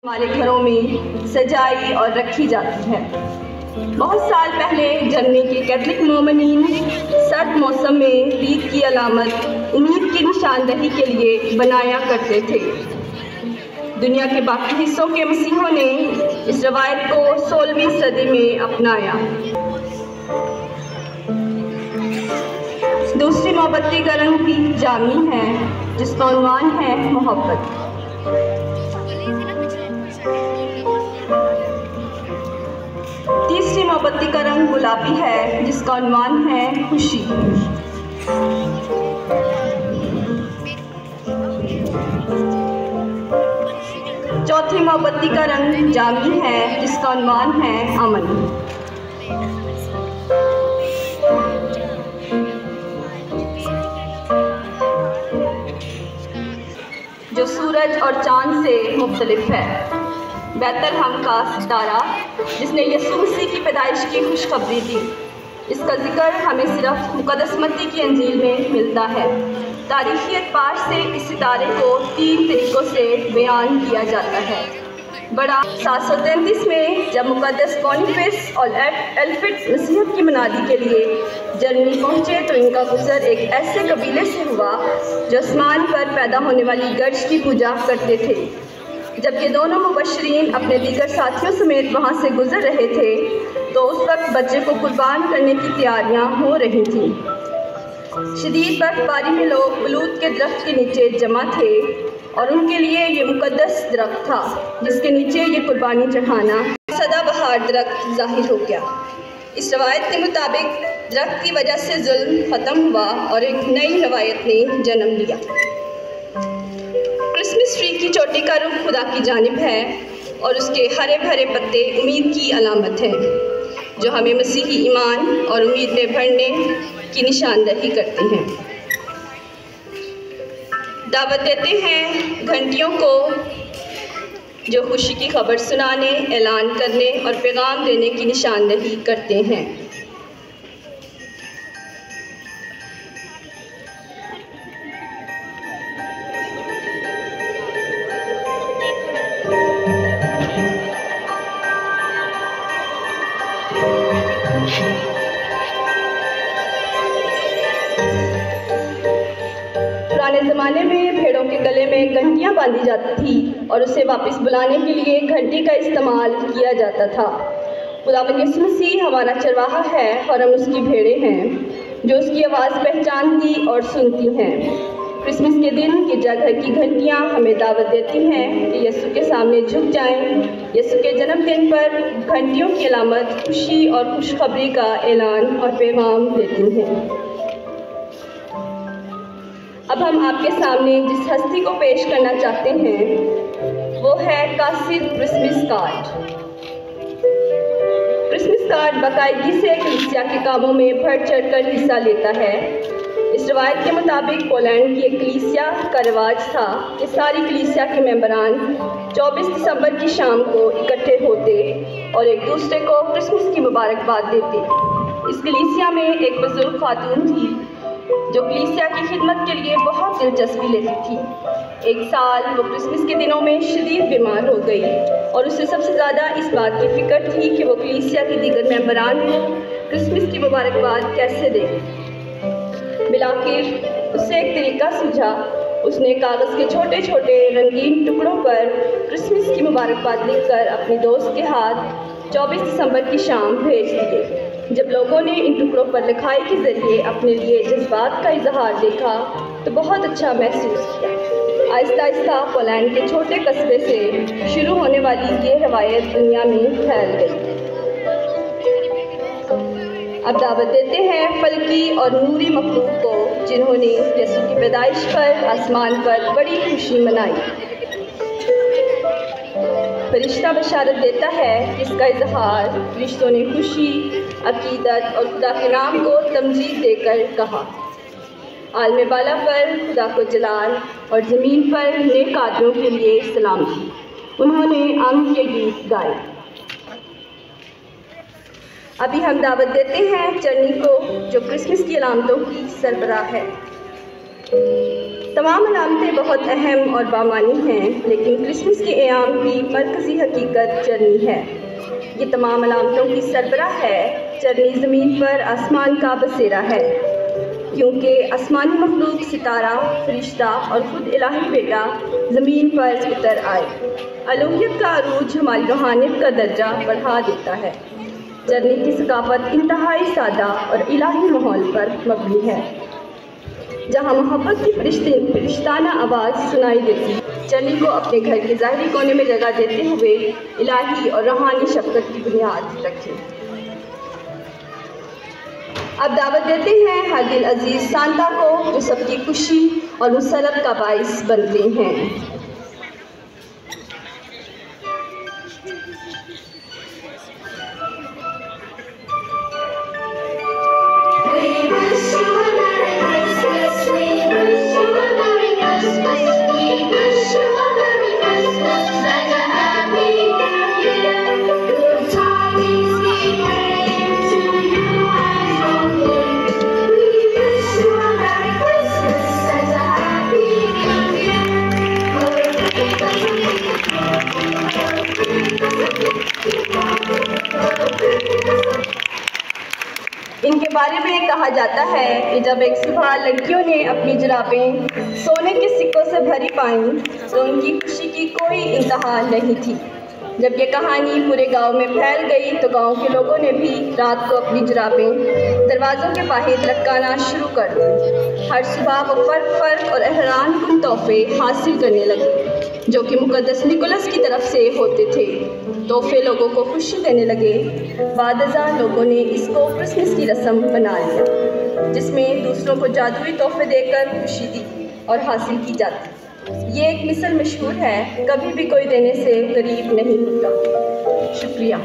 हमारे घरों में सजाई और रखी जाती है। बहुत साल पहले जर्मनी के कैथलिक मोमिनीन सर्द मौसम में ईद की अलामत उम्मीद की निशानदही के लिए बनाया करते थे। दुनिया के बाकी हिस्सों के मसीहों ने इस रवायत को 16वीं सदी में अपनाया। दूसरी मोमबत्ती का रंग भी जामी है, जिसका उन्वान है मोहब्बत। तीसरी मोमबत्ती का रंग गुलाबी है, जिसका उन्वान है खुशी। चौथी मोमबत्ती का रंग जामी है, जिसका उन्वान है अमन। जो सूरज और चांद से मुख्तलिफ है। बैतलहम का सितारा, जिसने यीशु मसीह की पैदाइश की खुशखबरी दी, इसका जिक्र हमें सिर्फ मुक़द्दस मत्ती की अंजील में मिलता है। तारीख़ी एतबार से इस सितारे को 3 तरीक़ों से बयान किया जाता है। बड़ा 733 में जब मुक़द्दस बोनीफेस और एल्फ्रिड मसीहत की मनादी के लिए जर्मनी पहुँचे तो इनका गुज़र एक ऐसे कबीले से हुआ जो आसमान पर पैदा होने वाली गर्ज की पूजा करते थे। जब ये दोनों मुबशरीन अपने दीगर साथियों समेत वहाँ से गुजर रहे थे तो उस वक्त बच्चे को कुर्बान करने की तैयारियाँ हो रही थीं। शदीद बर्फबारी में लोग बलूत के दरख्त के नीचे जमा थे और उनके लिए ये मुक़द्दस दरख्त था जिसके नीचे ये कुर्बानी चढ़ाना सदाबहार दरख्त ज़ाहिर हो गया। इस रवायत के मुताबिक दरख्त की वजह से जुल्म ख़त्म हुआ और एक नई रवायत ने जन्म लिया। क्रिसमस ट्री की चोटी का रुख खुदा की जानिब है और उसके हरे भरे पत्ते उम्मीद की अलामत हैं, जो हमें मसीही ईमान और उम्मीद में भरने की निशानदही करते हैं। दावत देते हैं घंटियों को, जो खुशी की खबर सुनाने, ऐलान करने और पैगाम देने की निशानदही करते हैं। पुराने ज़माने में भेड़ों के गले में घंटियाँ बांधी जाती थी और उसे वापस बुलाने के लिए घंटी का इस्तेमाल किया जाता था। खुदावंद यीशु मसीह हमारा चरवाहा है और हम उसकी भेड़ें हैं जो उसकी आवाज़ पहचानती और सुनती हैं। क्रिसमस के दिन गिरजाघर की घंटियाँ हमें दावत देती हैं कि यीशु के सामने झुक जाएं। यीशु के जन्मदिन पर घंटियों की अलामत खुशी और खुशखबरी का ऐलान और पैगाम देती हैं। अब हम आपके सामने जिस हस्ती को पेश करना चाहते हैं वो है कासिद क्रिसमस कार्ड। क्रिसमस कार्ड बाकायदगी से कलीसिया के कामों में बढ़ चढ़कर हिस्सा लेता है। इस रवायत के मुताबिक पोलैंड की एक कलीसिया का रिवाज था कि सारी कलीसिया के मेंबरान 24 दिसंबर की शाम को इकट्ठे होते और एक दूसरे को क्रिसमस की मुबारकबाद देते। इस कलीसिया में एक बुजुर्ग खातून थी जो कलीसिया की खिदमत के लिए बहुत दिलचस्पी लेती थी। एक साल वो क्रिसमस के दिनों में शदीद बीमार हो गई और उसे सबसे ज़्यादा इस बात की फ़िक्र थी कि वो कलीसिया के दीगर मेंबरान को क्रिसमस की मुबारकबाद कैसे दे। बिलाखिर उससे एक तरीका सूझा। उसने कागज़ के छोटे छोटे रंगीन टुकड़ों पर क्रिसमस की मुबारकबाद लिखकर अपने दोस्त के हाथ 24 दिसंबर की शाम भेज दिए। जब लोगों ने इन टुकड़ों पर लिखाई के ज़रिए अपने लिए जज्बात का इजहार देखा तो बहुत अच्छा महसूस किया। आहिस्ता आहिस्ता पोलैंड के छोटे कस्बे से शुरू होने वाली ये रवायत दुनिया में फैल गई। अब दावत देते हैं फल्की और नूरी मखलूक को, जिन्होंने यीशु की पैदाइश पर आसमान पर बड़ी खुशी मनाई। फरिश्ता बशारत देता है जिसका इजहार फरिश्तों ने खुशी, अकीदत और खुदा के नाम को तमजीद देकर कहा। आलमे बाला पर खुदा को जलाल और ज़मीन पर नेक आदमियों के लिए सलामती। उन्होंने आम के गीत गाए। अभी हम दावत देते हैं चरनी को, जो क्रिसमस की अलामतों की सरबराह है। तमाम अलामतें बहुत अहम और बामानी हैं, लेकिन क्रिसमस के क़याम की मरकज़ी हकीकत चरनी है। ये तमाम अलामतों की सरबराह है। चरनी ज़मीन पर आसमान का बसेरा है, क्योंकि आसमानी मखलूक सितारा, फरिश्ता और ख़ुद इलाही बेटा ज़मीन पर उतर आए। अलूहियत का अरूज हमारी रूहानियत का दर्जा बढ़ा देता है। चरनी की सकाफ़त इंतहाई सादा और इलाही माहौल पर मबनी है, जहाँ मोहब्बत की फरिश्ताना आवाज़ सुनाई देती है। चरनी को अपने घर के ज़ाहिरी कोने में जगह देते हुए इलाही और रूहानी शफ़क़त की बुनियाद रखें। अब दावत देते हैं हर दिल अजीज़ सांता को, जो सबकी खुशी और मुसरत का बाइस बनते हैं। इनके बारे में कहा जाता है कि जब एक सुबह लड़कियों ने अपनी जुराबें सोने के सिक्कों से भरी पाईं, तो उनकी खुशी की कोई इंतहा नहीं थी। जब ये कहानी पूरे गांव में फैल गई, तो गांव के लोगों ने भी रात को अपनी जुराबें दरवाज़ों के बाहर लटकाना शुरू कर दी। हर सुबह वो फ़र्क और हैरान कुन तोहफ़े हासिल करने लगे, जो कि मुक़द्दस निकोलस की तरफ से होते थे। तोहफ़े लोगों को खुशी देने लगे। बादज़ा लोगों ने इसको क्रिसमस की रस्म बना लिया, जिसमें दूसरों को जादुई तोहफ़े देकर खुशी दी और हासिल की जाती। ये एक मिसल मशहूर है, कभी भी कोई देने से गरीब नहीं होता। शुक्रिया।